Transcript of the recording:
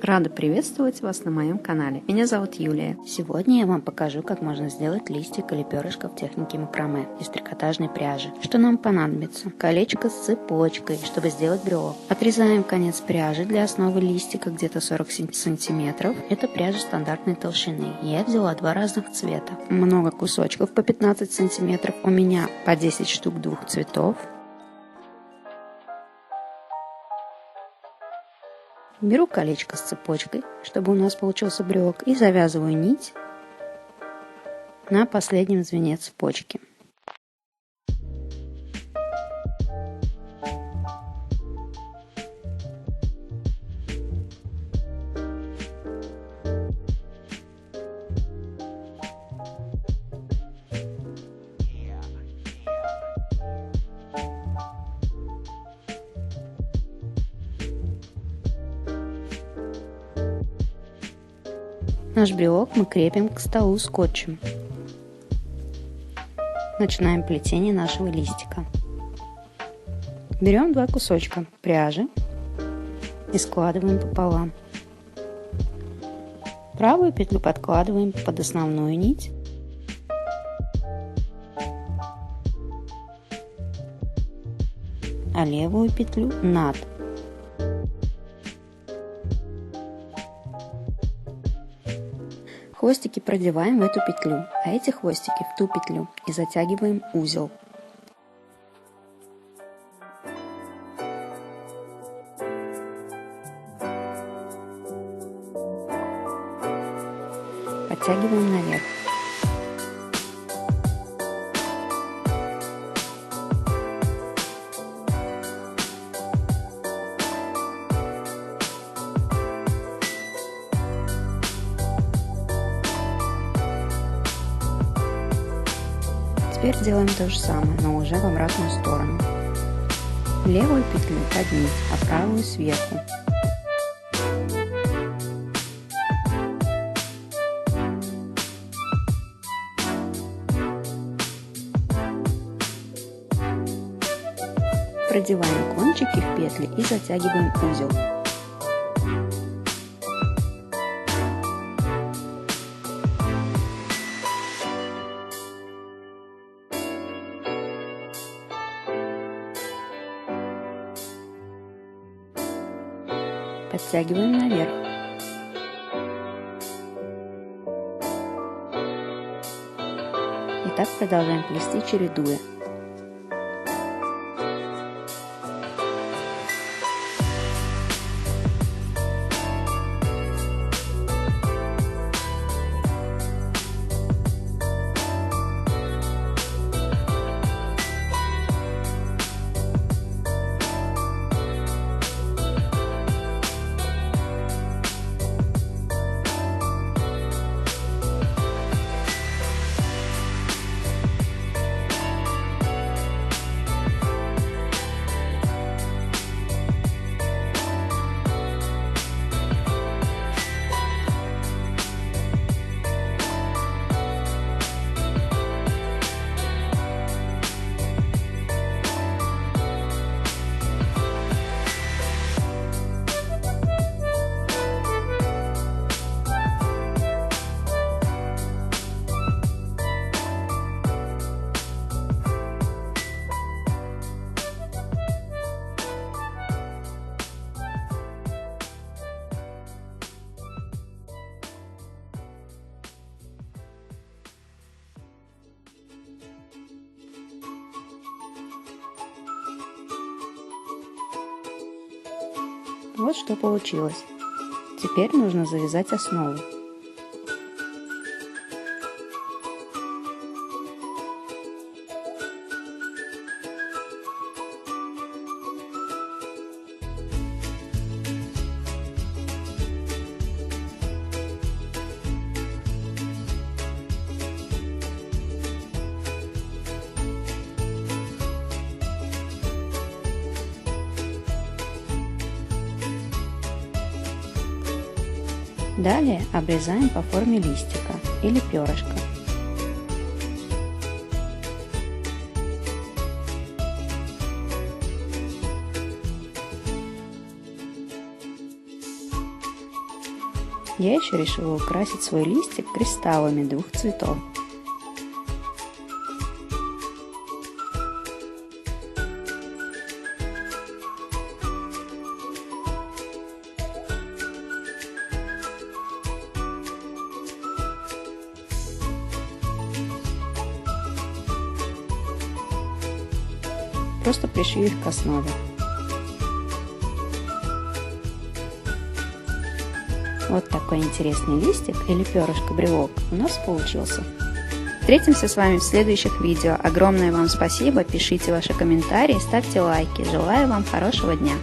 Рада приветствовать вас на моем канале. Меня зовут Юлия. Сегодня я вам покажу, как можно сделать листик или перышко в технике макраме из трикотажной пряжи. Что нам понадобится? Колечко с цепочкой, чтобы сделать брелок. Отрезаем конец пряжи для основы листика где-то 40 сантиметров. Это пряжа стандартной толщины. Я взяла два разных цвета. Много кусочков по 15 сантиметров. У меня по 10 штук двух цветов. Беру колечко с цепочкой, чтобы у нас получился брелок, и завязываю нить на последнем звене цепочки. Наш брелок мы крепим к столу скотчем. Начинаем плетение нашего листика. Берем два кусочка пряжи и складываем пополам. Правую петлю подкладываем под основную нить. А левую петлю над. Хвостики продеваем в эту петлю, а эти хвостики в ту петлю и затягиваем узел. Подтягиваем наверх. Теперь делаем то же самое, но уже в обратную сторону. Левую петлю под нить, а правую сверху. Продеваем кончики в петли и затягиваем узел. Подтягиваем наверх. И так продолжаем плести, чередуя. Вот что получилось. Теперь нужно завязать основу. Далее обрезаем по форме листика или перышка. Я еще решила украсить свой листик кристаллами двух цветов. Просто пришью их к основе. Вот такой интересный листик или перышко-брелок у нас получился. Встретимся с вами в следующих видео. Огромное вам спасибо, пишите ваши комментарии, ставьте лайки. Желаю вам хорошего дня.